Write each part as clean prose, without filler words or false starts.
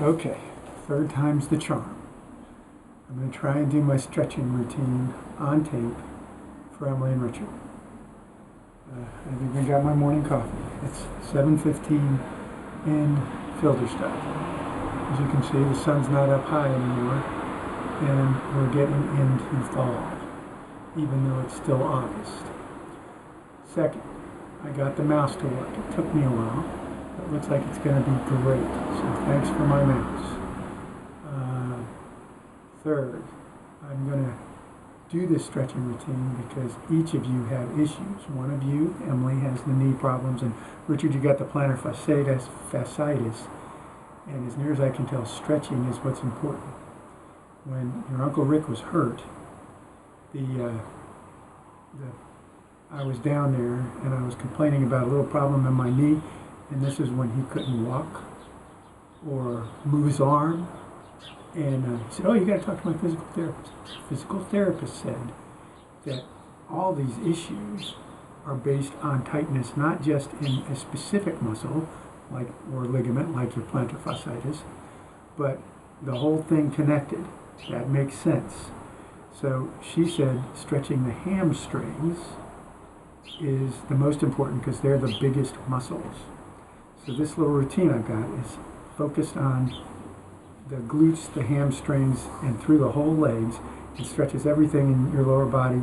Okay, third time's the charm. I'm going to try and do my stretching routine on tape for Emily and Richard. I've even got my morning coffee. It's 7:15 in Filderstadt. As you can see, the sun's not up high anymore, and we're getting into fall, even though it's still August. Second, I got the mouse to work. It took me a while. It looks like it's going to be great, so thanks for my mouse. Third, I'm going to do this stretching routine because each of you have issues. One of you, Emily, has the knee problems, and Richard, you got the plantar fasciitis, and as near as I can tell, stretching is what's important. When your Uncle Rick was hurt, I was down there and I was complaining about a little problem in my knee, and this is when he couldn't walk or move his arm. And he said, "Oh, you got to talk to my physical therapist." The physical therapist said that all these issues are based on tightness, not just in a specific muscle, or ligament, like your plantar fasciitis, but the whole thing connected. That makes sense. So she said stretching the hamstrings is the most important because they're the biggest muscles. So this little routine I've got is focused on the glutes, the hamstrings, and through the whole legs. It stretches everything in your lower body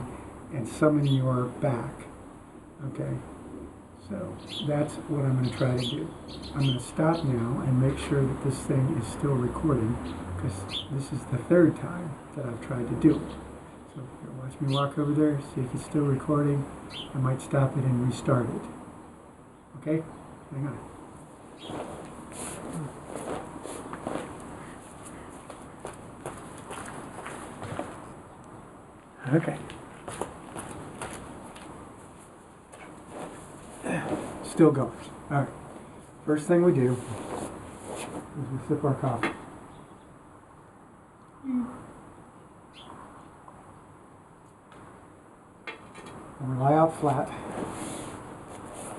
and some in your back. Okay, so that's what I'm going to try to do. I'm going to stop now and make sure that this thing is still recording because this is the third time that I've tried to do it. So if you watch me walk over there, see if it's still recording. I might stop it and restart it. Okay, hang on. Okay. Still going. All right. First thing we do is we sip our coffee. And we lie out flat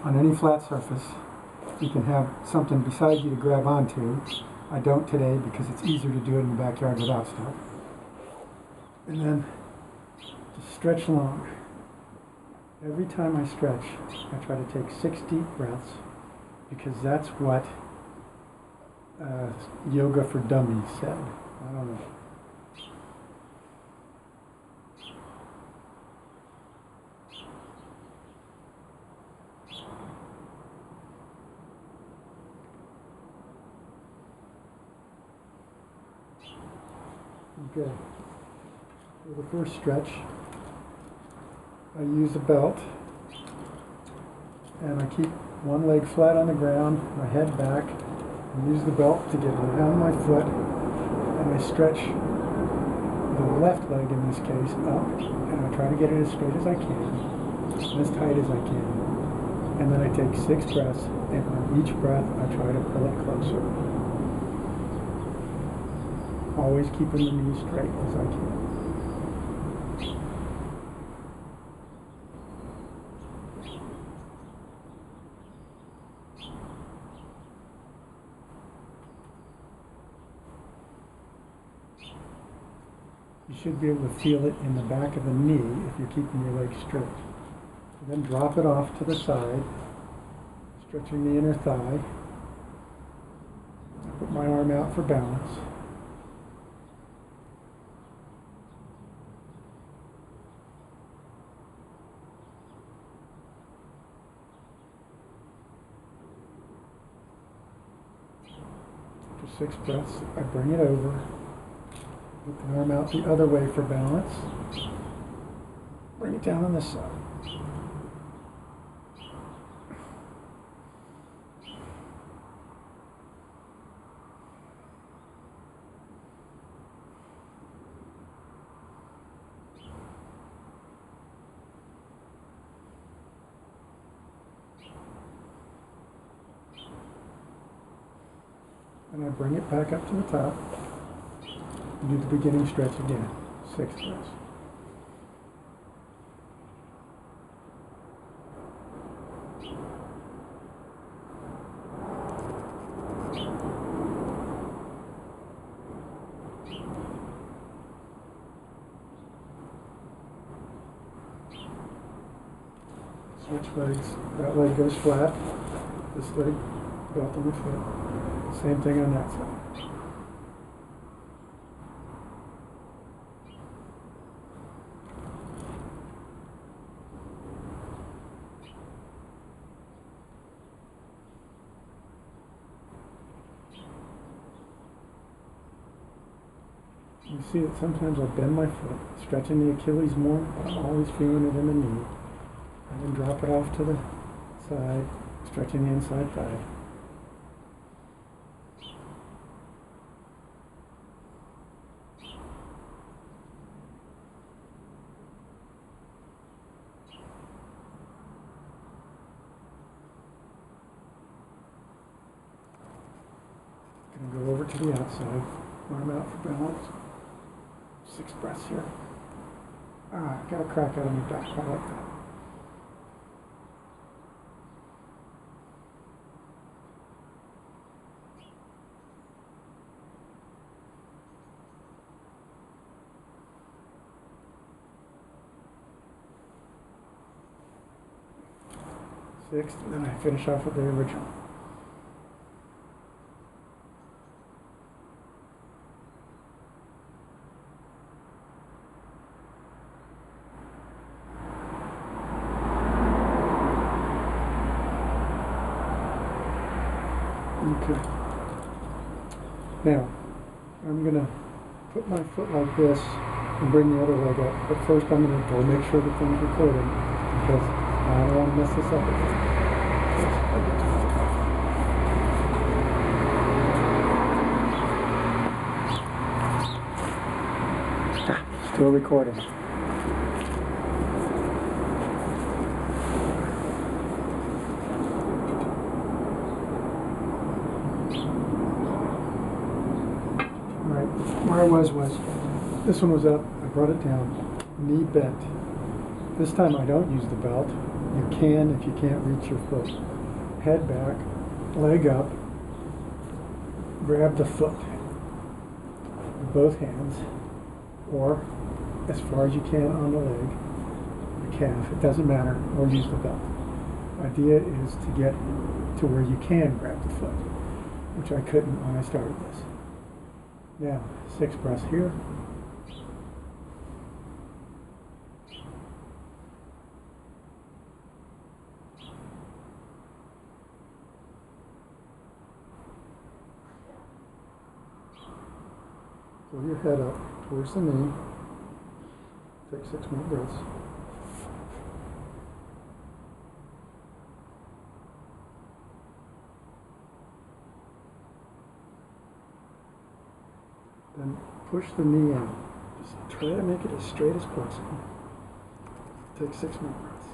on any flat surface. You can have something beside you to grab onto. I don't today because it's easier to do it in the backyard without stuff. And then just stretch long. Every time I stretch, I try to take 6 deep breaths because that's what Yoga for Dummies said. I don't know. Okay. For the first stretch, I use a belt and I keep one leg flat on the ground, my head back, and use the belt to get around my foot, and I stretch the left leg in this case up, and I try to get it as straight as I can, and as tight as I can, and then I take 6 breaths, and on each breath I try to pull it closer. Always keeping the knees straight as I can. You should be able to feel it in the back of the knee if you're keeping your legs straight. And then drop it off to the side, stretching the inner thigh. I put my arm out for balance. After 6 breaths, I bring it over. Put the arm out the other way for balance. Bring it down on this side. And I bring it back up to the top. Do the beginning stretch again. 6 breaths. Switch legs. That leg goes flat. This leg belt on the foot. Same thing on that side. You see that sometimes I bend my foot, stretching the Achilles more, but I'm always feeling it in the knee. And then drop it off to the side, stretching the inside thigh. Gonna go over to the outside, arm out for balance. 6 breaths here. Got a crack out of my back. I like that. Sixth, and then I finish off with the original. Okay. Now, I'm going to put my foot like this and bring the other leg up. But first I'm going to go make sure that things are recording because I don't want to mess this up again. Still recording. Where I was this one was up, I brought it down, knee bent. This time I don't use the belt. You can if you can't reach your foot. Head back, leg up, grab the foot with both hands, or as far as you can on the leg, the calf, it doesn't matter, or use the belt. The idea is to get to where you can grab the foot, which I couldn't when I started this. Now, 6 breaths here. Pull your head up towards the knee. Take 6 more breaths. Then push the knee out. Just try to make it as straight as possible. Take 6 more breaths.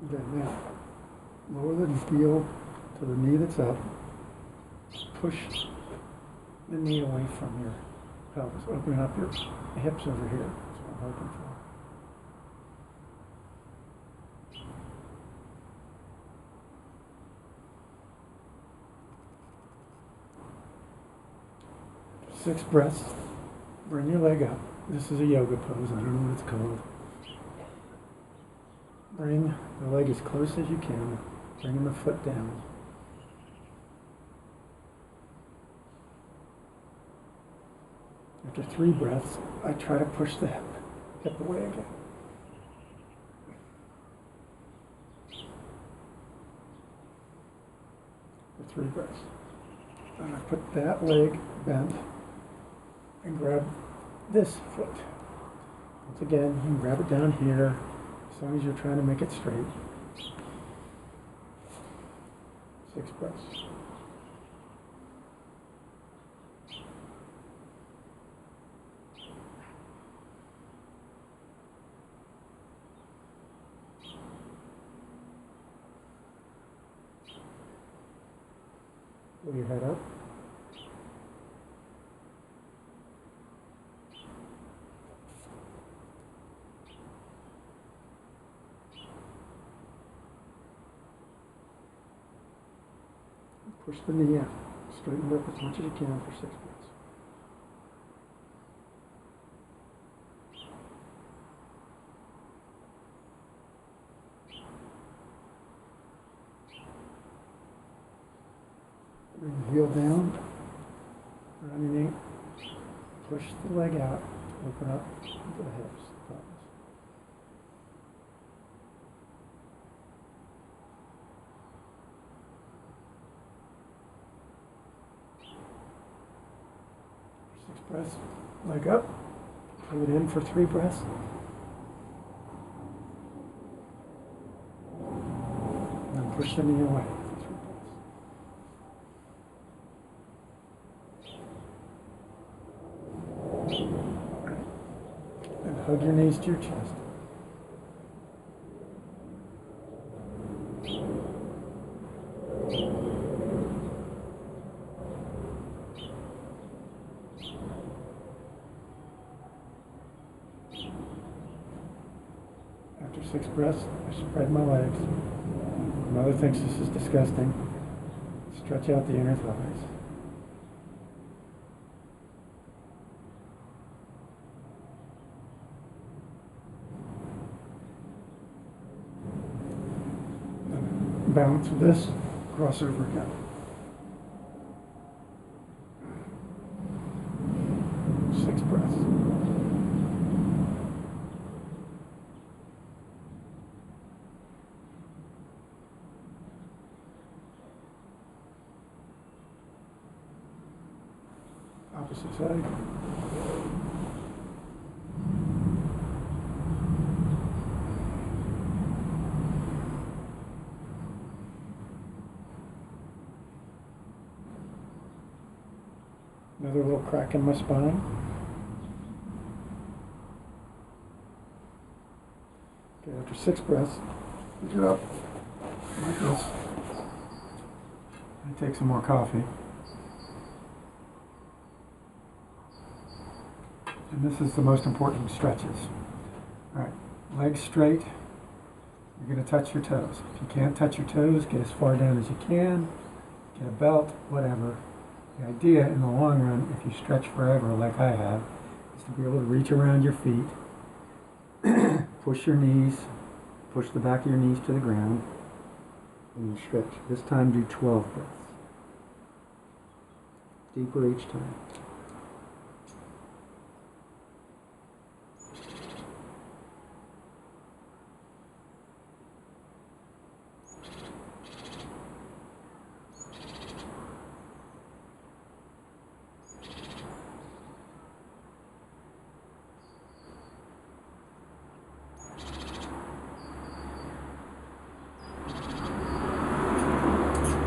Okay, now lower the heel to the knee that's up. Push the knee away from your pelvis. Open up your hips over here. That's what I'm hoping for. Six breaths. Bring your leg up. This is a yoga pose. I don't know what it's called. Bring the leg as close as you can. Bringing the foot down. After 3 breaths, I try to push the hip away again. For 3 breaths. And I put that leg bent and grab this foot. Once again, you can grab it down here as long as you're trying to make it straight. 6 breaths. Pull your head up. Push the knee out. Straighten it up as much as you can for 6 breaths. Bring the heel down, around your knee, push the leg out, open up into the hips, the thighs. For 6 breaths, leg up, pull it in for 3 breaths. And then push the knee away. Hug your knees to your chest. After 6 breaths, I spread my legs. My mother thinks this is disgusting. Stretch out the inner thighs. Balance with this, cross over again. 6 breaths. Opposite side. Another little crack in my spine. Okay, after 6 breaths, get up like this. I take some more coffee. And this is the most important stretches. All right, legs straight. You're going to touch your toes. If you can't touch your toes, get as far down as you can. Get a belt, whatever. The idea in the long run, if you stretch forever like I have, is to be able to reach around your feet, push your knees, push the back of your knees to the ground, and you stretch. This time do 12 breaths. Deeper each time.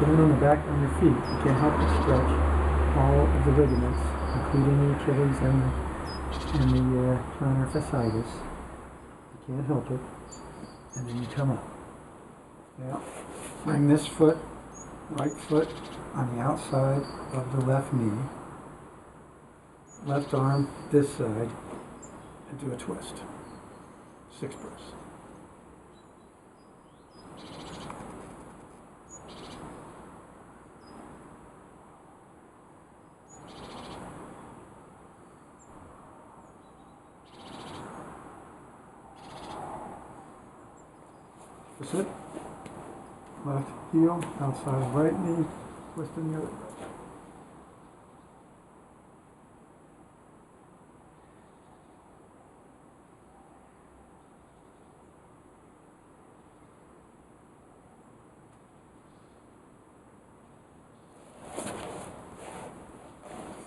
Down on the back on your feet, you can't help but stretch all of the ligaments, including the Achilles and the plantar fasciitis. You can't help it. And then you come up. Now, bring this foot, right foot, on the outside of the left knee. Left arm this side, and do a twist. 6 breaths. That's it. Left heel, outside right knee, twisting the other way.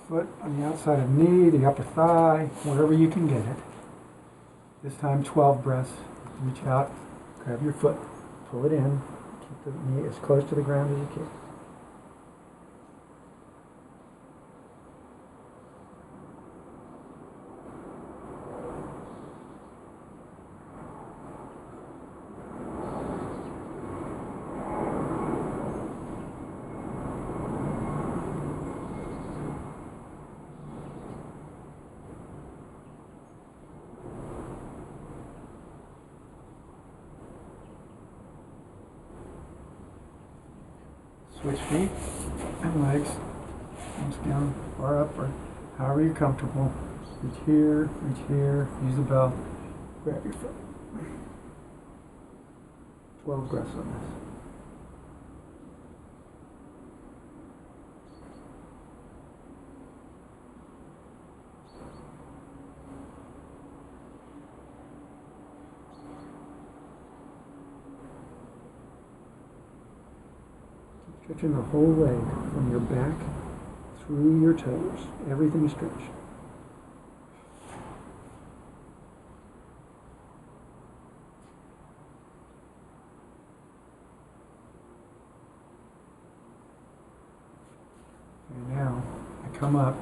Foot on the outside of knee, the upper thigh, wherever you can get it. This time 12 breaths. Reach out, grab your foot, pull it in, keep the knee as close to the ground as you can. Switch feet and legs. Reach down, far up, or however you're comfortable. Reach here, use the belt, grab your foot. 12 breaths on this. Stretching the whole leg from your back through your toes. Everything is stretched. And now I come up,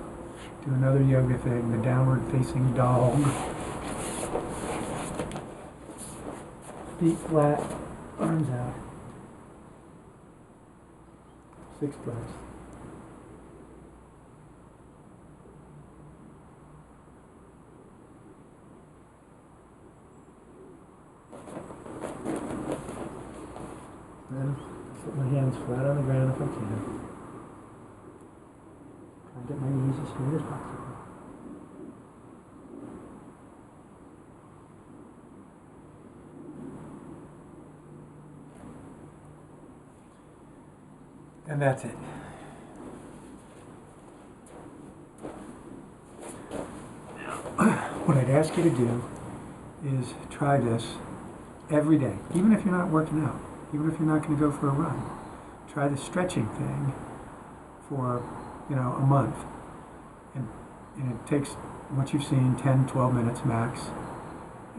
do another yoga thing, the downward facing dog. Feet flat, arms out. 6 breaths. Then put my hands flat on the ground if I can. Try to get my knees as straight as possible. And that's it. What I'd ask you to do is try this every day, even if you're not working out, even if you're not going to go for a run. Try the stretching thing for, a month. And it takes, what you've seen, 10, 12 minutes max.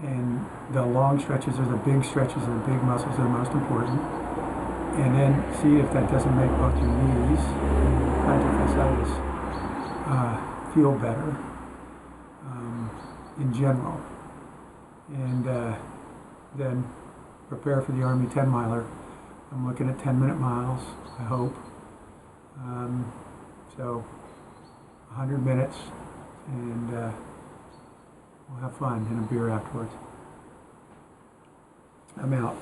And the long stretches or the big stretches of the big muscles are the most important. And then see if that doesn't make both your knees and your plantar fasciitis feel better in general. And then prepare for the Army 10 miler. I'm looking at 10-minute miles, I hope. So 100 minutes, and we'll have fun and a beer afterwards. I'm out.